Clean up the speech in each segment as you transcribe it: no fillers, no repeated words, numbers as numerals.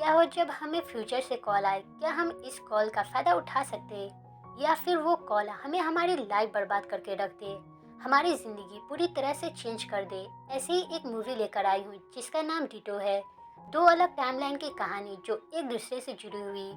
क्या हो जब हमें फ्यूचर से कॉल आए, क्या हम इस कॉल का फ़ायदा उठा सकते हैं या फिर वो कॉल हमें हमारी लाइफ बर्बाद करके रख दे, हमारी ज़िंदगी पूरी तरह से चेंज कर दे। ऐसे ही एक मूवी लेकर आई हूँ जिसका नाम डिटो है। दो अलग टाइमलाइन की कहानी जो एक दूसरे से जुड़ी हुई।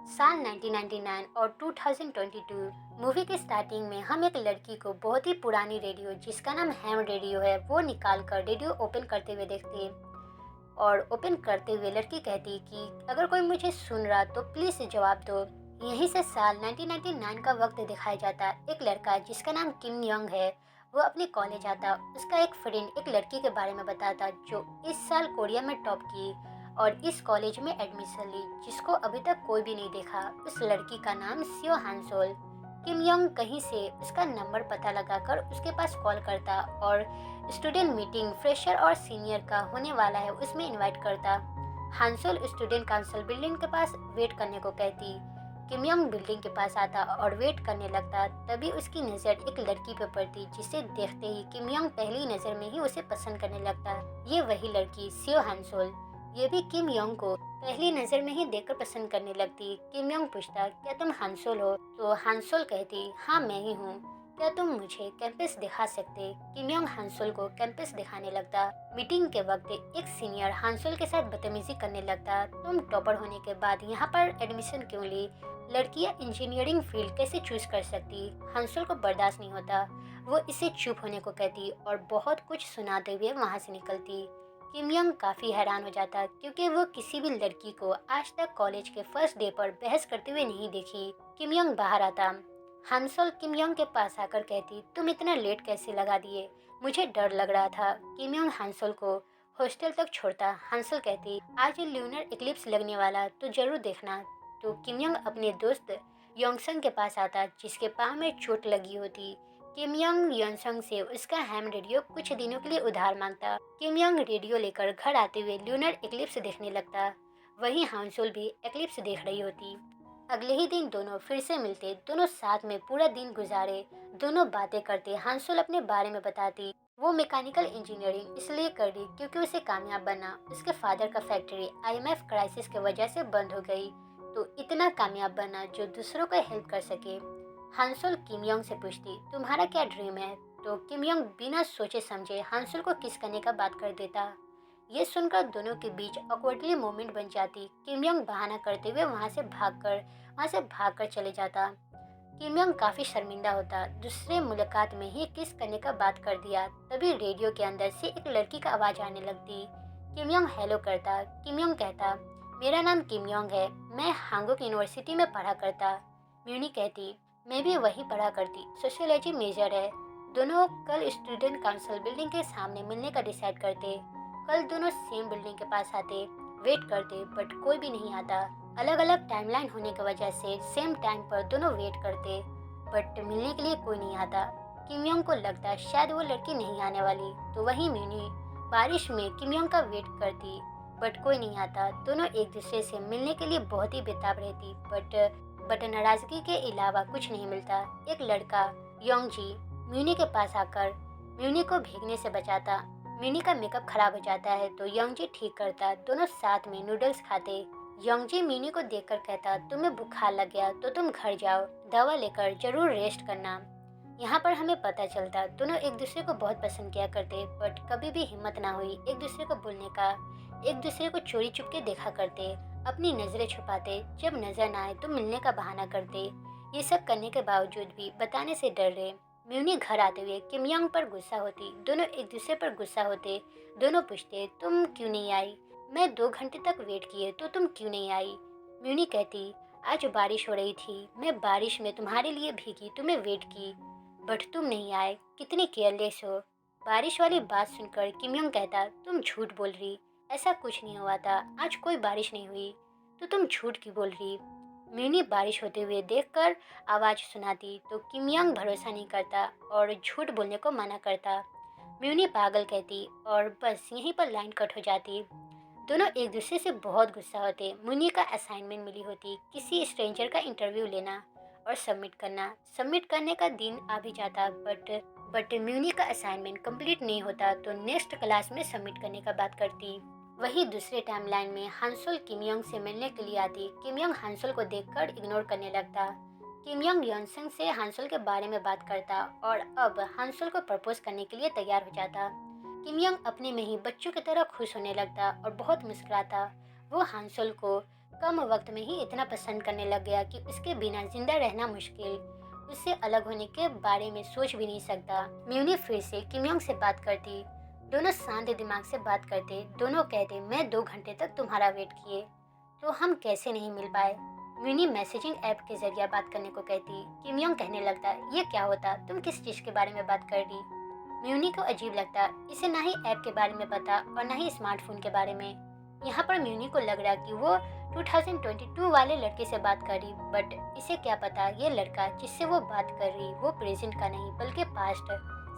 साल 1999 और 2022। मूवी के स्टार्टिंग में हम एक लड़की को बहुत ही पुरानी रेडियो जिसका नाम हैम रेडियो है वो निकाल कर रेडियो ओपन करते हुए देखते हैं। और ओपन करते हुए लड़की कहती कि अगर कोई मुझे सुन रहा तो प्लीज जवाब दो। यहीं से साल 1999 का वक्त दिखाया जाता। एक लड़का जिसका नाम किम योंग है वो अपने कॉलेज आता। उसका एक फ्रेंड एक लड़की के बारे में बताता जो इस साल कोरिया में टॉप की और इस कॉलेज में एडमिशन ली जिसको अभी तक कोई भी नहीं देखा। उस लड़की का नाम सियो हानसोल। किम योंग कहीं से उसका नंबर पता लगाकर उसके पास कॉल करता और स्टूडेंट मीटिंग फ्रेशर और सीनियर का होने वाला है उसमें इनवाइट करता। हांसोल स्टूडेंट काउंसिल बिल्डिंग के पास वेट करने को कहती। किम योंग बिल्डिंग के पास आता और वेट करने लगता। तभी उसकी नज़र एक लड़की पर पड़ती जिसे देखते ही किम योंग पहली नज़र में ही उसे पसंद करने लगता। ये वही लड़की सियो हांसोल। ये भी किम योंग को पहली नज़र में ही देखकर पसंद करने लगती। किम योंग पूछता क्या तुम हांसोल हो, तो हांसोल कहती हाँ मैं ही हूँ, क्या तुम मुझे कैंपस दिखा सकते। किम योंग हांसोल को कैंपस दिखाने लगता। मीटिंग के वक्त एक सीनियर हांसोल के साथ बदतमीजी करने लगता। तुम टॉपर होने के बाद यहाँ पर एडमिशन क्यों ली, लड़कियाँ इंजीनियरिंग फील्ड कैसे चूज कर सकती। हांसोल को बर्दाश्त नहीं होता। वो इसे चुप होने को कहती और बहुत कुछ सुनाते हुए वहाँ से निकलती। किम योंग काफी हैरान हो जाता क्योंकि वो किसी भी लड़की को आज तक कॉलेज के फर्स्ट डे पर बहस करते हुए नहीं देखी। किम योंग बाहर आता। हांसोल किम योंग के पास आकर कहती तुम इतना लेट कैसे लगा दिए, मुझे डर लग रहा था। किम योंग हांसोल को हॉस्टल तक छोड़ता। हांसोल कहती आज ल्यूनर इक्लिप्स लगने वाला तो जरूर देखना। तो किम योंग अपने दोस्त योंगसंग के पास आता जिसके पाँव में चोट लगी होती। किम योंग योंगसंग से उसका हैम रेडियो कुछ दिनों के लिए उधार मांगता। किम योंग रेडियो लेकर घर आते हुए ल्यूनर इक्लिप्स देखने लगता। वहीं हांसोल भी इक्लिप्स देख रही होती। अगले ही दिन दोनों फिर से मिलते। दोनों साथ में पूरा दिन गुजारे। दोनों बातें करते। हांसोल अपने बारे में बताती वो मैकेनिकल इंजीनियरिंग इसलिए कर रही क्योंकि उसे कामयाब बना। उसके फादर का फैक्ट्री आईएमएफ क्राइसिस की वजह से बंद हो गई तो इतना कामयाब बना जो दूसरों को हेल्प कर सके। हांसोल किम योंग से पूछती तुम्हारा क्या ड्रीम है, तो किम योंग बिना सोचे समझे हांसोल को किस करने का बात कर देता। ये सुनकर दोनों के बीच ऑकवर्डली मोमेंट बन जाती। किम योंग बहाना करते हुए वहाँ से भागकर चले जाता। किम योंग काफी शर्मिंदा होता। दूसरे मुलाकात में ही किस करने का बात कर दिया। तभी रेडियो के अंदर से एक लड़की का आवाज आने लगती। किम योंग हेलो करता। किम योंग कहता मेरा नाम किम योंग है, मैं हांगुक यूनिवर्सिटी में पढ़ा करता। म्यूनी कहती मैं भी वही पढ़ा करती, सोशियोलॉजी मेजर है। दोनों कल स्टूडेंट काउंसिल बिल्डिंग के सामने मिलने का डिसाइड करते। कल दोनों सेम बिल्डिंग के पास आते। वेट करते बट कोई भी नहीं आता। अलग अलग टाइमलाइन होने की वजह से सेम टाइम पर दोनों वेट करते बट मिलने के लिए कोई नहीं आता। किम योंग को लगता शायद वो लड़की नहीं आने वाली। तो वहीं म्यूनी बारिश में किम योंग का वेट करती बट कोई नहीं आता। दोनों एक दूसरे से मिलने के लिए बहुत ही बेताब रहती बट नाराजगी के अलावा कुछ नहीं मिलता। एक लड़का योंगजी म्यूनी के पास आकर म्यूनी को भीगने से बचाता। म्यूनी का मेकअप खराब हो जाता है तो योंगजी ठीक करता। दोनों साथ में नूडल्स खाते। योंगजी म्यूनी को देखकर कहता तुम्हें बुखार लग गया तो तुम घर जाओ, दवा लेकर जरूर रेस्ट करना। यहाँ पर हमें पता चलता दोनों एक दूसरे को बहुत पसंद किया करते बट कभी भी हिम्मत ना हुई एक दूसरे को बोलने का। एक दूसरे को चोरी चुपके देखा करते, अपनी नजरें छुपाते, जब नजर ना आए तो मिलने का बहाना करते। ये सब करने के बावजूद भी बताने से डर रहे। म्यूनी घर आते हुए किम योंग पर गुस्सा होती। दोनों एक दूसरे पर गुस्सा होते। दोनों पूछते तुम क्यों नहीं आई, मैं 2 घंटे तक वेट किए तो तुम क्यों नहीं आई। म्यूनी कहती आज बारिश हो रही थी, मैं बारिश में तुम्हारे लिए भीगी, तुम्हें वेट की बट तुम नहीं आए, कितनी केयरलेस हो। बारिश वाली बात सुनकर किम योंग कहता तुम झूठ बोल रही, ऐसा कुछ नहीं हुआ था, आज कोई बारिश नहीं हुई, तो तुम झूठ क्यों बोल रही। म्यूनी बारिश होते हुए देखकर आवाज सुनाती तो किम योंग भरोसा नहीं करता और झूठ बोलने को मना करता। म्यूनी पागल कहती और बस यहीं पर लाइन कट हो जाती। दोनों एक दूसरे से बहुत गुस्सा होते। मुन्नी का असाइनमेंट मिली होती किसी स्ट्रेंजर का इंटरव्यू लेना और सबमिट करना। सबमिट करने का दिन आ भी जाता बट म्यूनी का असाइनमेंट कंप्लीट नहीं होता तो नेक्स्ट क्लास में सबमिट करने का बात करती। वही दूसरे टाइमलाइन में हांसोल किम योंग से मिलने के लिए आती। किम योंग हांसोल को देखकर इग्नोर करने लगता। किम योंग योनसंग से हांसोल के बारे में बात करता और अब हांसोल को प्रपोज करने के लिए तैयार हो जाता। किम योंग अपने में ही बच्चों की तरह खुश होने लगता और बहुत मुस्कुराता। वो हांसोल को कम वक्त में ही इतना पसंद करने लग गया कि उसके बिना जिंदा रहना मुश्किल। उससे अलग होने के बारे में सोच भी नहीं सकता। म्यूनी फिर से किम योंग से बात करती। दोनों शांत दिमाग से बात करते। दोनों कहते मैं 2 घंटे तक तुम्हारा वेट किए तो हम कैसे नहीं मिल पाए। म्यूनी मैसेजिंग ऐप के जरिए बात करने को कहती। किम योंग कहने लगता ये क्या होता, तुम किस चीज के बारे में बात कर रही। म्यूनी को अजीब लगता, इसे ना ही ऐप के बारे में पता और ना ही स्मार्टफोन के बारे में। यहाँ पर म्यूनी को लग रहा कि वो 2022 वाले लड़के से बात कर रही, बट इसे क्या पता ये लड़का जिससे वो बात कर रही वो प्रेजेंट का नहीं बल्कि पास्ट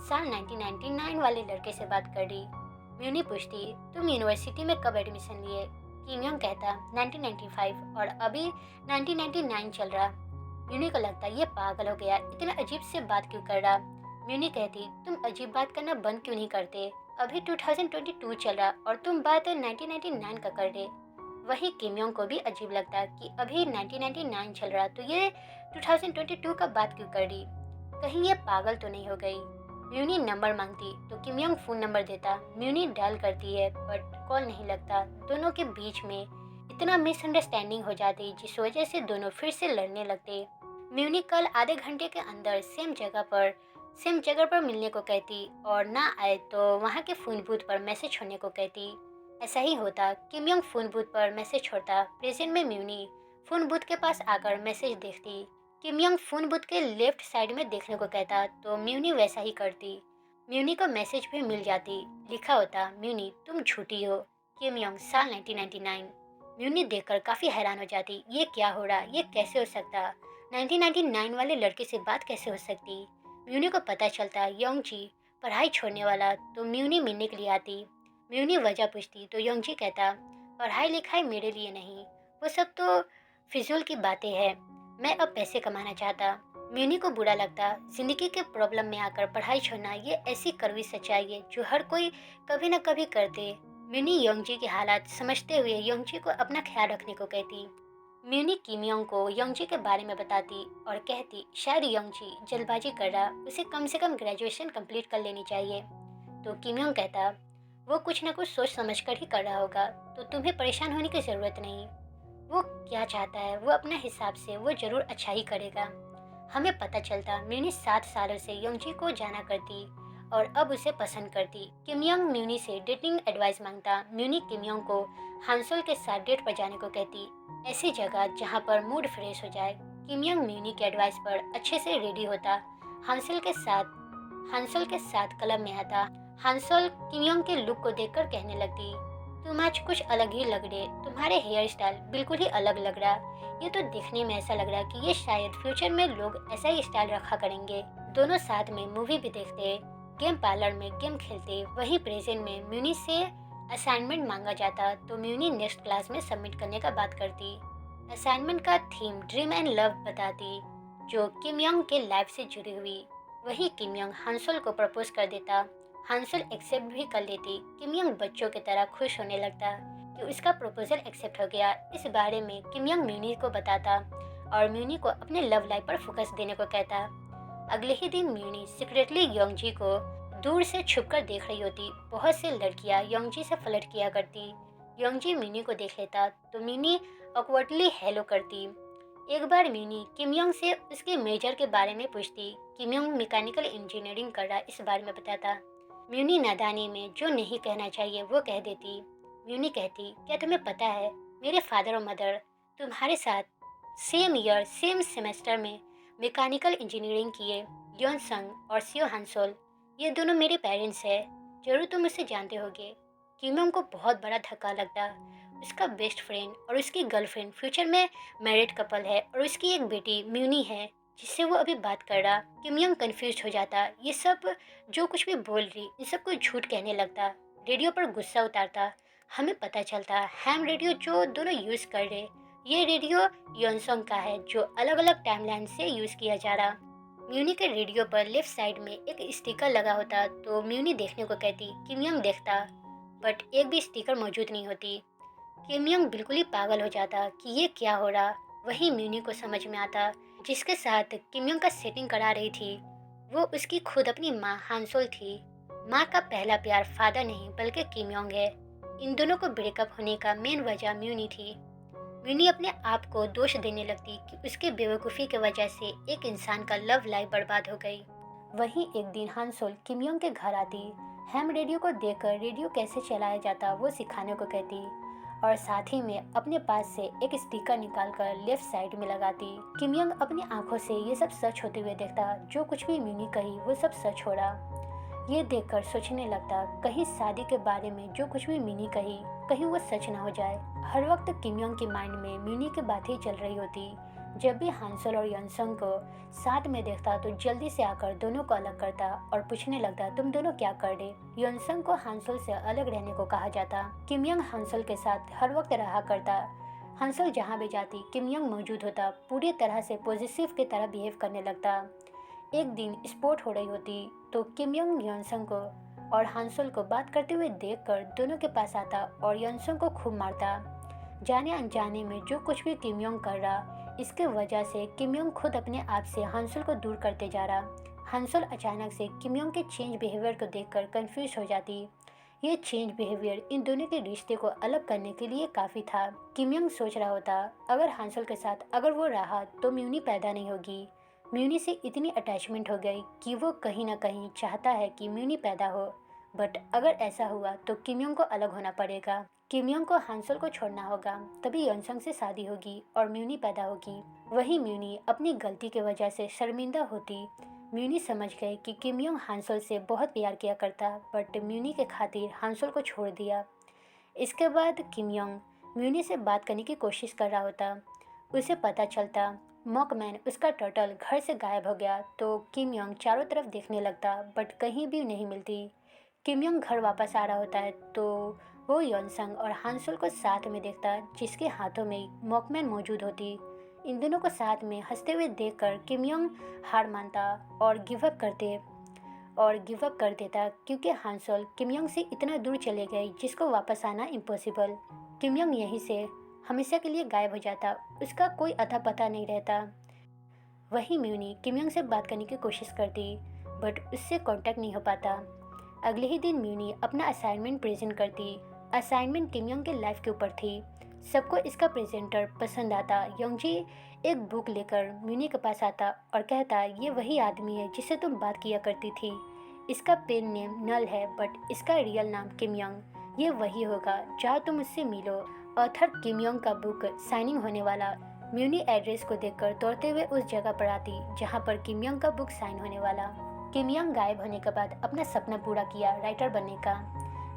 साल 1999 वाले लड़के से बात कर रही। म्यूनी पूछती तुम यूनिवर्सिटी में कब एडमिशन लिए। किम योंग कहता 1995 और अभी 1999 चल रहा। म्यूनी को लगता ये पागल हो गया, इतना अजीब से बात क्यों कर रहा। म्यूनी कहती तुम अजीब बात करना बंद क्यों नहीं करते, अभी 2022 चल रहा और तुम बात 1999 का कर रहे। वही किम योंग को भी अजीब लगता कि अभी 1999 चल रहा तो ये 2022 का बात क्यों कर रही, कहीं ये पागल तो नहीं हो गई। म्यूनी नंबर मांगती तो किम योंग फोन नंबर देता। म्यूनी डायल करती है बट कॉल नहीं लगता। दोनों के बीच में इतना मिसअंडरस्टैंडिंग हो जाती जिस वजह से दोनों फिर से लड़ने लगते। म्यूनी कल आधे घंटे के अंदर सेम जगह पर मिलने को कहती और ना आए तो वहाँ के फोन बूथ पर मैसेज छोड़ने को कहती। ऐसा ही होता। किम योंग फोन बूथ पर मैसेज छोड़ता। प्रेजेंट में म्यूनी फोन बूथ के पास आकर मैसेज देखती। किम योंग फोन बूथ के लेफ्ट साइड में देखने को कहता तो म्यूनी वैसा ही करती। म्यूनी को मैसेज भी मिल जाती। लिखा होता म्यूनी तुम झूठी हो, किम योंग साल 1999। म्यूनी देखकर काफी हैरान हो जाती, ये क्या हो रहा, ये कैसे हो सकता, 1999 वाले लड़के से बात कैसे हो सकती। म्यूनी को पता चलता योंग जी पढ़ाई छोड़ने वाला तो म्यूनी मिलने के लिए आती। म्यूनी वजह पूछती तो योंग जी कहता पढ़ाई लिखाई मेरे लिए नहीं, वो सब तो फिजूल की बातें हैं, मैं अब पैसे कमाना चाहता। म्यूनी को बुरा लगता, जिंदगी के प्रॉब्लम में आकर पढ़ाई छोड़ना ये ऐसी कड़वी सच्चाई है जो हर कोई कभी न कभी करते। म्यूनी योंगजी के हालात समझते हुए योंगजी को अपना ख्याल रखने को कहती। म्यूनी किम योंग को योंगजी के बारे में बताती और कहती शायद योंगजी जल्दबाजी कर रहा, उसे कम से कम ग्रेजुएशन कंप्लीट कर लेनी चाहिए। तो किम योंग कहता वो कुछ न कुछ सोच समझ कर ही कर रहा होगा तो तुम्हें परेशान होने की जरूरत नहीं। वो क्या चाहता है वो अपने हिसाब से वो जरूर अच्छा ही करेगा। हमें पता चलता म्यूनी 7 सालों से योंगजी को जाना करती और अब उसे पसंद करती। किम योंग म्यूनी से डेटिंग एडवाइस मांगता। म्यूनी किम योंग को हांसोल के साथ डेट पर जाने को कहती, ऐसी जगह जहाँ पर मूड फ्रेश हो जाए। किम योंग म्यूनी के एडवाइस पर अच्छे से रेडी होता। हांसोल के साथ क्लब में आता। हांसोल किम योंग के लुक को देखकर कहने लगती तुम आज कुछ अलग ही लग रहे, तुम्हारे हेयर स्टाइल बिल्कुल ही अलग लग रहा। ये तो दिखने में ऐसा लग रहा कि ये शायद फ्यूचर में लोग ऐसा ही स्टाइल रखा करेंगे। दोनों साथ में मूवी भी देखते, गेम पार्लर में गेम खेलते। वहीं प्रेजेंट में म्यूनी से असाइनमेंट मांगा जाता तो म्यूनी नेक्स्ट क्लास में सबमिट करने का बात करती। असाइनमेंट का थीम ड्रीम एंड लव बताती जो किम योंग के लाइफ से जुड़ी हुई। वही किम योंग हांसोल को प्रपोज कर देता। हांसोल एक्सेप्ट भी कर लेती। किम योंग बच्चों की तरह खुश होने लगता कि उसका प्रपोजल एक्सेप्ट हो गया। इस बारे में किम योंग म्यूनी को बताता और म्यूनी को अपने लव लाइफ पर फोकस देने को कहता। अगले ही दिन म्यूनी सीक्रेटली योंगजी को दूर से छुपकर देख रही होती। बहुत से लड़कियां योंगजी से फ्लर्ट किया करती। योंगजी म्यूनी को देख लेता तो म्यूनी ऑकवर्डली हेलो करती। एक बार म्यूनी किम योंग से उसके मेजर के बारे में पूछती। किम योंग मैकेनिकल इंजीनियरिंग कर रहा इस बारे में बताता। म्यूनी नादानी में जो नहीं कहना चाहिए वो कह देती। म्यूनी कहती क्या तुम्हें पता है मेरे फादर और मदर तुम्हारे साथ सेम ईयर सेम सेमेस्टर में मैकेनिकल इंजीनियरिंग किए। योनसंग और सियो हांसोल ये दोनों मेरे पेरेंट्स हैं, जरूर तुम उसे जानते होगे। किमोंग को बहुत बड़ा धक्का लगता। उसका बेस्ट फ्रेंड और उसकी गर्लफ्रेंड फ्यूचर में मैरिड कपल है और उसकी एक बेटी म्यूनी है जिससे वो अभी बात कर रहा। किम योंग कंफ्यूज हो जाता, ये सब जो कुछ भी बोल रही इन सबको झूठ कहने लगता। रेडियो पर गुस्सा उतारता। हमें पता चलता हैम रेडियो जो दोनों यूज़ कर रहे ये रेडियो योनसोंग का है जो अलग अलग टाइमलाइन से यूज़ किया जा रहा। म्यूनी के रेडियो पर लेफ्ट साइड में एक स्टिकर लगा होता तो म्यूनी देखने को कहती। किम योंग देखता बट एक भी स्टिकर मौजूद नहीं होती। किम यंग बिल्कुल ही पागल हो जाता कि ये क्या हो रहा। वही म्यूनी को समझ में आता, जिसके साथ किम यंग का सेटिंग करा रही थी, वो उसकी खुद अपनी माँ हानसोल थी। माँ का पहला प्यार फादर नहीं बल्कि किम यंग है। इन दोनों को ब्रेकअप होने का मेन वजह म्यूनी थी। म्यूनी अपने आप को दोष देने लगती कि उसके बेवकूफ़ी की वजह से एक इंसान का लव लाइफ बर्बाद हो गई। वहीं एक दिन हानसोल किम यंग के घर आती, हैम रेडियो को देखकर रेडियो कैसे चलाया जाता वो सिखाने को कहती, और साथ ही में अपने पास से एक स्टिकर निकालकर लेफ्ट साइड में लगाती। किम यंग अपनी आंखों से ये सब सच होते हुए देखता, जो कुछ भी म्यूनी कही वो सब सच हो रहा। ये देखकर सोचने लगता, कहीं शादी के बारे में जो कुछ भी मिनी कही कहीं वो सच ना हो जाए। हर वक्त किम योंग के माइंड में मिनी की बात ही चल रही होती। जब भी हांसल और यनसंग को साथ में देखता तो जल्दी से आकर दोनों को अलग करता और पूछने लगता, तुम दोनों क्या कर रहे। यनसंग को हांसल से अलग रहने को कहा जाता। किम योंग हांसल के साथ हर वक्त रहा करता। हांसल जहाँ भी जाती किम योंग मौजूद होता, पूरी तरह से पॉजिटिव की तरह बिहेव करने लगता। एक दिन स्पोर्ट हो रही होती तो किम योंग यनसंग को और हांसुल को बात करते हुए देखकर दोनों के पास आता और यनसंग को खूब मारता। जाने अनजाने में जो कुछ भी किम योंग कर रहा, इसके वजह से किम योंग खुद अपने आप से हांसुल को दूर करते जा रहा। हांसुल अचानक से किम योंग के चेंज बिहेवियर को देखकर कंफ्यूज हो जाती। ये चेंज बिहेवियर इन दोनों के रिश्ते को अलग करने के लिए काफ़ी था। किम योंग सोच रहा होता, अगर हांसुल के साथ अगर वो रहा तो म्यूनी पैदा नहीं होगी। म्यूनी से इतनी अटैचमेंट हो गई कि वो कहीं ना कहीं चाहता है कि म्यूनी पैदा हो। बट अगर ऐसा हुआ तो किम योंग को अलग होना पड़ेगा। किम योंग को हांसुल को छोड़ना होगा, तभी यनसंग से शादी होगी और म्यूनी पैदा होगी। वही म्यूनी अपनी गलती की वजह से शर्मिंदा होती। म्यूनी समझ गई कि किम योंग हांसुल से बहुत प्यार किया करता, बट म्यूनी के खातिर हांसुल को छोड़ दिया। इसके बाद किम योंग म्यूनी से बात करने की कोशिश कर रहा होता। उसे पता चलता मॉकमैन उसका टर्टल घर से गायब हो गया तो किम योंग चारों तरफ देखने लगता, बट कहीं भी नहीं मिलती। किम योंग घर वापस आ रहा होता है तो वो यनसंग और हांसुल को साथ में देखता, जिसके हाथों में मॉकमैन मौजूद होती। इन दोनों को साथ में हंसते हुए देखकर किम योंग हार मानता और गिव अप कर देता, क्योंकि हांसुल किम योंग से इतना दूर चले गए जिसको वापस आना इम्पॉसिबल। किम योंग यहीं से हमेशा के लिए गायब हो जाता, उसका कोई अता पता नहीं रहता। वहीं म्यूनी किम योंग से बात करने की कोशिश करती, बट उससे कांटेक्ट नहीं हो पाता। अगले ही दिन म्यूनी अपना असाइनमेंट प्रेजेंट करती। असाइनमेंट किम योंग के लाइफ के ऊपर थी। सबको इसका प्रेजेंटर पसंद आता। योंगजी एक बुक लेकर म्यूनी के पास आता और कहता, ये वही आदमी है जिससे तुम बात किया करती थी। इसका पेन नेम नल है, बट इसका रियल नाम किम योंग। ये वही होगा, जाओ तुम उससे मिलो। ऑथर किम योंग का बुक साइनिंग होने वाला। म्यूनी एड्रेस को देखकर दौड़ते हुए उस जगह पर आती जहाँ पर किम योंग का बुक साइन होने वाला। किम योंग गायब होने के बाद अपना सपना पूरा किया राइटर बनने का।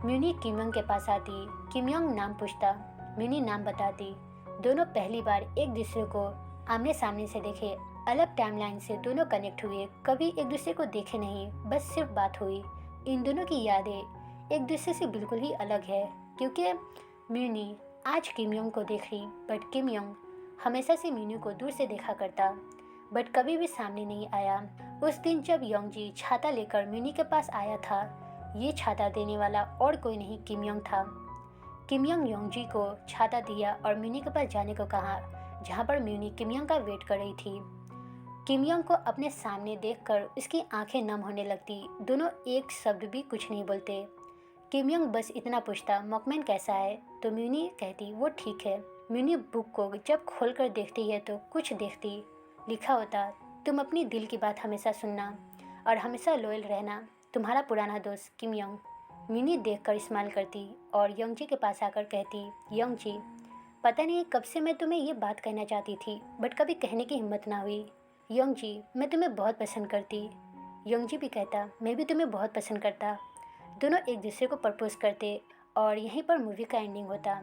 म्यूनी किम योंग के पास आती, किम योंग नाम पूछता, म्यूनी नाम बताती। दोनों पहली बार एक दूसरे को आमने सामने से देखे। अलग टाइमलाइन से दोनों कनेक्ट हुए, कभी एक दूसरे को देखे नहीं, बस सिर्फ बात हुई। इन दोनों की यादें एक दूसरे से बिल्कुल ही अलग है, क्योंकि म्यूनी आज किम योंग को देख रही, बट किम योंग हमेशा से म्यूनी को दूर से देखा करता, बट कभी भी सामने नहीं आया। उस दिन जब योंगजी छाता लेकर म्यूनी के पास आया था, ये छाता देने वाला और कोई नहीं किम योंग था। किम योंग योंगजी को छाता दिया और म्यूनी के पास जाने को कहा, जहाँ पर म्यूनी किम योंग का वेट कर रही थी। किम योंग को अपने सामने देखकर उसकी आंखें नम होने लगती। दोनों एक शब्द भी कुछ नहीं बोलते। किम योंग बस इतना पूछता, मॉकमैन कैसा है, तो म्यूनी कहती वो ठीक है। म्यूनी बुक को जब खोलकर देखती है तो कुछ देखती, लिखा होता, तुम अपनी दिल की बात हमेशा सुनना और हमेशा लॉयल रहना, तुम्हारा पुराना दोस्त किम योंग। म्यूनी देखकर स्माइल करती और योंगजी के पास आकर कहती, योंगजी पता नहीं कब से मैं तुम्हें ये बात कहना चाहती थी, बट कभी कहने की हिम्मत ना हुई। योंगजी मैं तुम्हें बहुत पसंद करती। योंगजी भी कहता, मैं भी तुम्हें बहुत पसंद करता। दोनों एक दूसरे को प्रपोज करते और यहीं पर मूवी का एंडिंग होता।